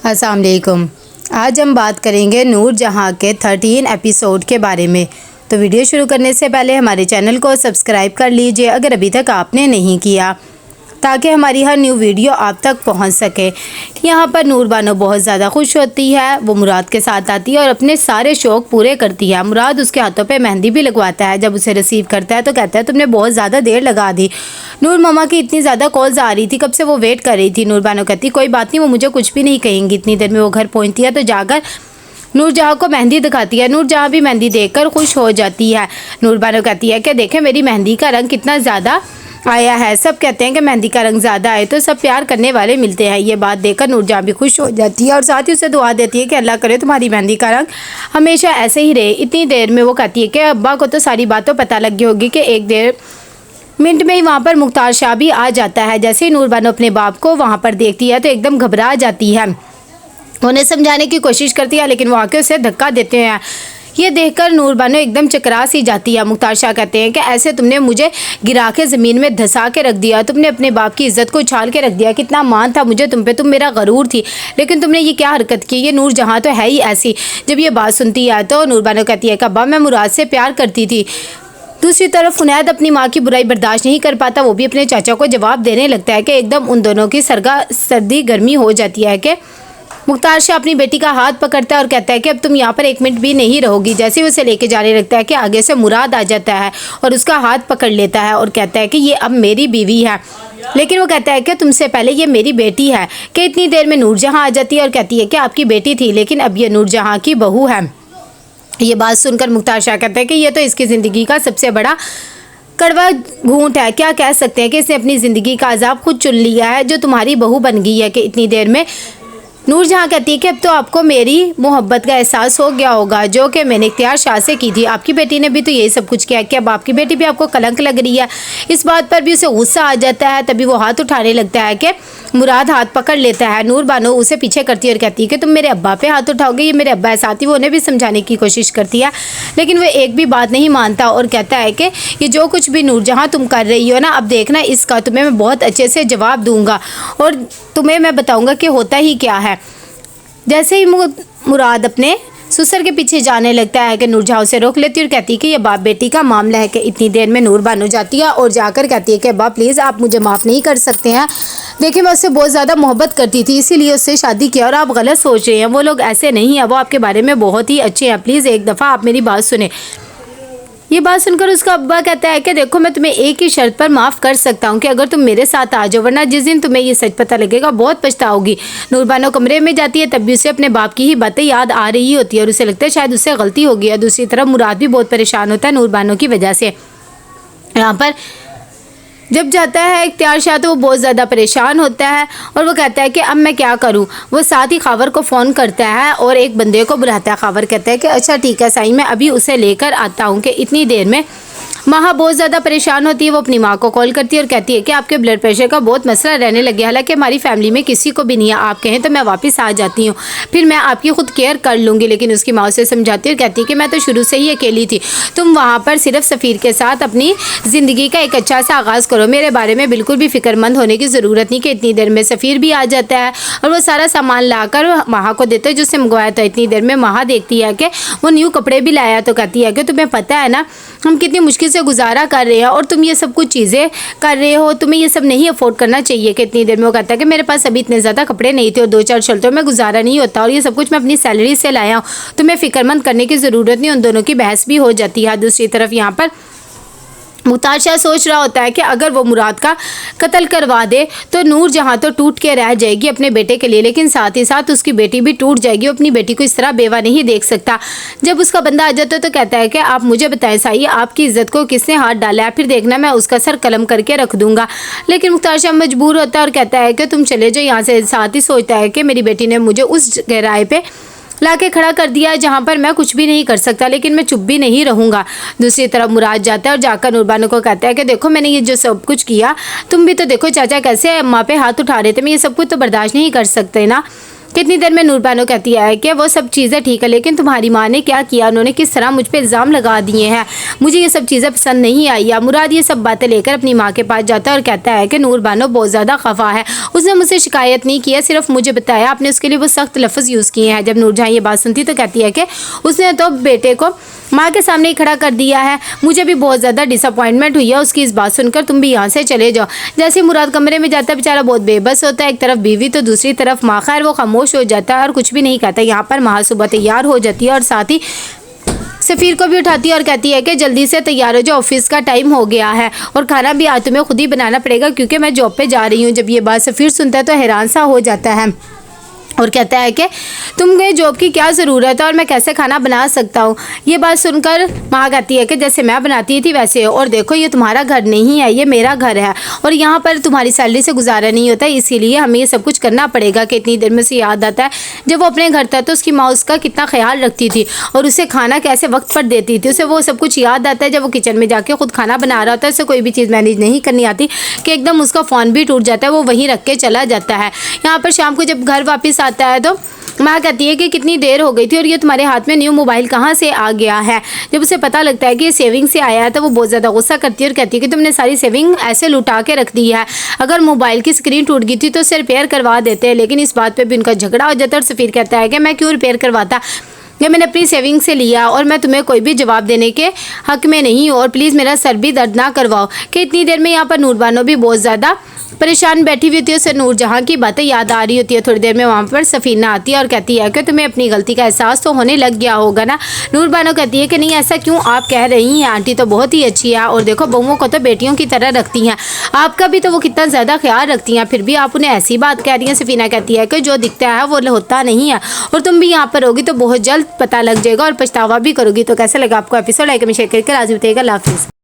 अस्सलाम वालेकुम। आज हम बात करेंगे नूर जहाँ के 13 एपिसोड के बारे में। तो वीडियो शुरू करने से पहले हमारे चैनल को सब्सक्राइब कर लीजिए अगर अभी तक आपने नहीं किया, ताकि हमारी हर न्यू वीडियो आप तक पहुंच सके। यहाँ पर नूर बानो बहुत ज़्यादा खुश होती है। वो मुराद के साथ आती है और अपने सारे शौक़ पूरे करती है। मुराद उसके हाथों पे मेहंदी भी लगवाता है। जब उसे रिसीव करता है तो कहता है तुमने बहुत ज़्यादा देर लगा दी। नूर मामा की इतनी ज़्यादा कॉल्स आ रही थी, कब से वो वेट कर रही थी। नूर बानो कहती कोई बात नहीं, वो मुझे कुछ भी नहीं कहेंगी। इतनी देर में वो घर पहुँचती है तो जाकर नूर जहाँ को मेहंदी दिखाती है। नूर जहाँ भी मेहंदी देखकर खुश हो जाती है। नूर बानो कहती है कि देखें मेरी मेहंदी का रंग कितना ज़्यादा आया है। सब कहते हैं कि मेहंदी का रंग ज़्यादा आए तो सब प्यार करने वाले मिलते हैं। ये बात देखकर नूर जहाँ भी खुश हो जाती है और साथ ही उसे दुआ देती है कि अल्लाह करे तुम्हारी मेहंदी का रंग हमेशा ऐसे ही रहे। इतनी देर में वो कहती है कि अब्बा को तो सारी बातों पता लग गई होगी कि एक देर मिनट में ही वहाँ पर मुख्तार शाह भी आ जाता है। जैसे ही नूर बानो अपने बाप को वहाँ पर देखती है तो एकदम घबरा जाती है। उन्हें समझाने की कोशिश करती है लेकिन वो आके उसे धक्का देते हैं। ये देखकर नूर बानो एकदम चकरा सी जाती है। मुख्तार शाह कहते हैं कि ऐसे तुमने मुझे गिरा के ज़मीन में धंसा के रख दिया, तुमने अपने बाप की इज्जत को उछाल के रख दिया। कितना मान था मुझे तुम पे, तुम मेरा गरूर थी, लेकिन तुमने ये क्या हरकत की। ये नूर जहाँ तो है ही ऐसी। जब ये बात सुनती है तो नूर बानो कहती है कि अब्बा मैं मुराद से प्यार करती थी। दूसरी तरफ उनैद अपनी माँ की बुराई बर्दाश्त नहीं कर पाता। वो भी अपने चाचा को जवाब देने लगता है कि एकदम उन दोनों की सर्दी गर्मी हो जाती है कि मुख्तार शाह अपनी बेटी का हाथ पकड़ता है और कहता है कि अब तुम यहाँ पर एक मिनट भी नहीं रहोगी। जैसे ही उसे लेके जाने लगता है कि आगे से मुराद आ जाता है और उसका हाथ पकड़ लेता है और कहता है कि ये अब मेरी बीवी है। लेकिन वो कहता है कि तुमसे पहले ये मेरी बेटी है। कि इतनी देर में नूर जहाँ आ जाती है और कहती है कि आपकी बेटी थी लेकिन अब ये नूर जहाँ की बहू है। ये बात सुनकर मुख्तार शाह कहता है कि ये तो इसकी ज़िंदगी का सबसे बड़ा कड़वा घूंट है। क्या कह सकते हैं कि इसने अपनी ज़िंदगी का अजाब खुद चुन लिया है जो तुम्हारी बहू बन गई है। कि इतनी देर में नूर जहाँ कहती है कि अब तो आपको मेरी मोहब्बत का एहसास हो गया होगा जो कि मैंने इख्तियार शाह से की थी। आपकी बेटी ने भी तो यही सब कुछ किया कि अब आपकी बेटी भी आपको कलंक लग रही है। इस बात पर भी उसे गुस्सा आ जाता है। तभी वो हाथ उठाने लगता है कि मुराद हाथ पकड़ लेता है। नूर बानो उसे पीछे करती है और कहती है कि तुम मेरे अब्बा पे हाथ उठाओगे, ये मेरे अब्बा है। साथ ही वो उन्हें भी समझाने की कोशिश करती है लेकिन वह एक भी बात नहीं मानता और कहता है कि ये जो कुछ भी नूर जहाँ तुम कर रही हो ना, अब देखना इसका तुम्हें मैं बहुत अच्छे से जवाब दूंगा और तुम्हें मैं बताऊंगा कि होता ही क्या है। जैसे ही मुराद अपने ससुर के पीछे जाने लगता है कि नूर जहाँ उसे रोक लेती है और कहती है कि ये बाप बेटी का मामला है। कि इतनी देर में नूर बानो जाती है और जाकर कहती है कि अब्बा प्लीज़ आप मुझे माफ़ नहीं कर सकते हैं। देखिए मैं उससे बहुत ज़्यादा मोहब्बत करती थी, इसीलिए उससे शादी किया और आप गलत सोच रहे हैं। वो लोग ऐसे नहीं हैं, वो आपके बारे में बहुत ही अच्छे हैं। प्लीज़ एक दफ़ा आप मेरी बात सुने। ये बात सुनकर उसका अब्बा कहता है कि देखो मैं तुम्हें एक ही शर्त पर माफ़ कर सकता हूँ कि अगर तुम मेरे साथ आ जाओ, वरना जिस दिन तुम्हें ये सच पता लगेगा बहुत पछताओगी। नूर बानो कमरे में जाती है तब भी उसे अपने बाप की ही बातें याद आ रही होती है और उसे लगता है शायद उससे गलती हो गई है। दूसरी तरफ मुराद भी बहुत परेशान होता है नूर बानो की वजह से। यहाँ पर जब जाता है इख्तियार शाह तो वो बहुत ज़्यादा परेशान होता है और वो कहता है कि अब मैं क्या करूं। वो साथ ही खावर को फ़ोन करता है और एक बंदे को बुलाता है। खावर कहता है कि अच्छा ठीक है साईं, मैं अभी उसे लेकर आता हूं। कि इतनी देर में माँ बहुत ज़्यादा परेशान होती है। वो अपनी माँ को कॉल करती है और कहती है कि आपके ब्लड प्रेशर का बहुत मसला रहने लग गया। हालांकि हमारी फैमिली में किसी को भी नहीं है, आप कहें तो मैं वापस आ जाती हूँ, फिर मैं आपकी खुद केयर कर लूँगी। लेकिन उसकी माँ उसे समझाती है और कहती है कि मैं तो शुरू से ही अकेली थी, तुम वहाँ पर सिर्फ सफ़ीर के साथ अपनी ज़िंदगी का एक अच्छा सा आगाज़ करो, मेरे बारे में बिल्कुल भी फिक्रमंद होने की ज़रूरत नहीं। कि इतनी देर में सफ़ीर भी आ जाता है और वो सारा सामान लाकर माँ को देते हैं जिससे मंगवाया था। इतनी देर में माँ देखती है कि वो न्यू कपड़े भी लाया तो कहती है कि तुम्हें पता है ना हम कितनी मुश्किल से गुजारा कर रहे हैं और तुम ये सब कुछ चीज़ें कर रहे हो, तुम्हें ये सब नहीं अफोर्ड करना चाहिए। कि इतनी देर में वो कहता है कि मेरे पास अभी इतने ज़्यादा कपड़े नहीं थे और 2-4 शर्टों में गुजारा नहीं होता और ये सब कुछ मैं अपनी सैलरी से लाया हूँ, तुम्हें फ़िक्रमंद करने की ज़रूरत नहीं। उन दोनों की बहस भी हो जाती है। दूसरी तरफ यहाँ पर मुख्तार शाह सोच रहा होता है कि अगर वो मुराद का कत्ल करवा दे तो नूर जहाँ तो टूट के रह जाएगी अपने बेटे के लिए, लेकिन साथ ही साथ उसकी बेटी भी टूट जाएगी। वो अपनी बेटी को इस तरह बेवा नहीं देख सकता। जब उसका बंदा आ जाता है तो कहता है कि आप मुझे बताएं साई, आपकी इज्जत को किसने हाथ डाला है, फिर देखना मैं उसका सर कलम करके रख दूंगा। लेकिन मुख्तार शाह मजबूर होता है और कहता है कि तुम चले जाओ यहाँ से। साथ ही सोचता है कि मेरी बेटी ने मुझे उस गहराई पे लाके खड़ा कर दिया है जहाँ पर मैं कुछ भी नहीं कर सकता, लेकिन मैं चुप भी नहीं रहूँगा। दूसरी तरफ मुराद जाता है और जाकर नूर बानो को कहता है कि देखो मैंने ये जो सब कुछ किया, तुम भी तो देखो चाचा कैसे अम्मा पे हाथ उठा रहे थे, मैं ये सब कुछ तो बर्दाश्त नहीं कर सकते ना। कितनी देर में नूर बानो कहती है कि वो सब चीज़ें ठीक है, लेकिन तुम्हारी माँ ने क्या किया, उन्होंने किस तरह मुझ पे इल्ज़ाम लगा दिए हैं, मुझे ये सब चीज़ें पसंद नहीं आई। या मुराद ये सब बातें लेकर अपनी माँ के पास जाता है और कहता है कि नूर बानो बहुत ज़्यादा खफा है, उसने मुझसे शिकायत नहीं की है, सिर्फ मुझे बताया, आपने उसके लिए वो सख्त लफ्ज़ यूज़ किए हैं। जब नूरजहाँ ये बात सुनती तो कहती है कि उसने तो बेटे को माँ के सामने ही खड़ा कर दिया है, मुझे भी बहुत ज़्यादा डिसअपॉइंटमेंट हुई है उसकी इस बात सुनकर, तुम भी यहाँ से चले जाओ। जैसे मुराद कमरे में जाता है बेचारा बहुत बेबस होता है, एक तरफ बीवी तो दूसरी तरफ माँ। खैर वो खामोश हो जाता है और कुछ भी नहीं कहता। यहाँ पर माँ सुबह तैयार हो जाती है और साथ ही सफ़ीर को भी उठाती है और कहती है कि जल्दी से तैयार हो जाओ, ऑफिस का टाइम हो गया है और खाना भी आज तुम्हें खुद ही बनाना पड़ेगा क्योंकि मैं जॉब पे जा रही हूँ। जब ये बात सफ़ीर सुनता है तो हैरान सा हो जाता है और कहता है कि तुम्हें जॉब की क्या ज़रूरत है और मैं कैसे खाना बना सकता हूँ। ये बात सुनकर माँ कहती है कि जैसे मैं बनाती थी वैसे हो, और देखो ये तुम्हारा घर नहीं है, ये मेरा घर है और यहाँ पर तुम्हारी सैलरी से गुजारा नहीं होता, इसीलिए हमें ये सब कुछ करना पड़ेगा। कि इतनी देर में उसे याद आता है जब वो अपने घर था तो उसकी माँ उसका कितना ख्याल रखती थी और उसे खाना कैसे वक्त पर देती थी। उसे वो सब कुछ याद आता है जब वो किचन में जाके खुद खाना बना रहा होता है, उसे कोई भी चीज़ मैनेज नहीं करनी आती कि एकदम उसका फ़ोन भी टूट जाता है, वो वहीं रख के चला जाता है। यहाँ पर शाम को जब घर वापस आता है तो माँ कहती है कि कितनी देर हो गई थी और ये तुम्हारे हाथ में न्यू मोबाइल कहाँ से आ गया है। जब उसे पता लगता है कि ये सेविंग से आया है तो वो बहुत ज़्यादा गुस्सा करती है और कहती है कि तुमने सारी सेविंग ऐसे लुटा के रख दी है, अगर मोबाइल की स्क्रीन टूट गई थी तो उसे रिपेयर करवा देते हैं। लेकिन इस बात पर भी उनका झगड़ा हो जाता है और सफ़ीर कहता है कि मैं क्यों रिपेयर करवाता, ये मैंने अपनी सेविंग से लिया और मैं तुम्हें कोई भी जवाब देने के हक में नहीं हूँ और प्लीज़ मेरा सर भी दर्द ना करवाओ। कि इतनी देर में यहाँ पर नूर बानो भी बहुत ज़्यादा परेशान बैठी हुई होती है, उसे नूरजहाँ की बातें याद आ रही होती है। थोड़ी देर में वहाँ पर सफ़ीना आती है और कहती है कि तुम्हें अपनी गलती का एहसास तो होने लग गया होगा ना। नूर बानो कहती है कि नहीं ऐसा क्यों आप कह रही हैं, आंटी तो बहुत ही अच्छी है और देखो बहुओं को तो बेटियों की तरह रखती हैं, आपका भी तो वो कितना ज़्यादा ख्याल रखती हैं, फिर भी आप उन्हें ऐसी बात कह रही हैं। सफ़ीना कहती है कि जो दिखता है वो होता नहीं है और तुम भी यहाँ पर होगी तो बहुत जल्द पता लग जाएगा और पछतावा भी करोगी। तो कैसा लगा आपको एपिसोड, लाइक में शेयर करके राजी बताइएगा। अल्लाह हाफिज़।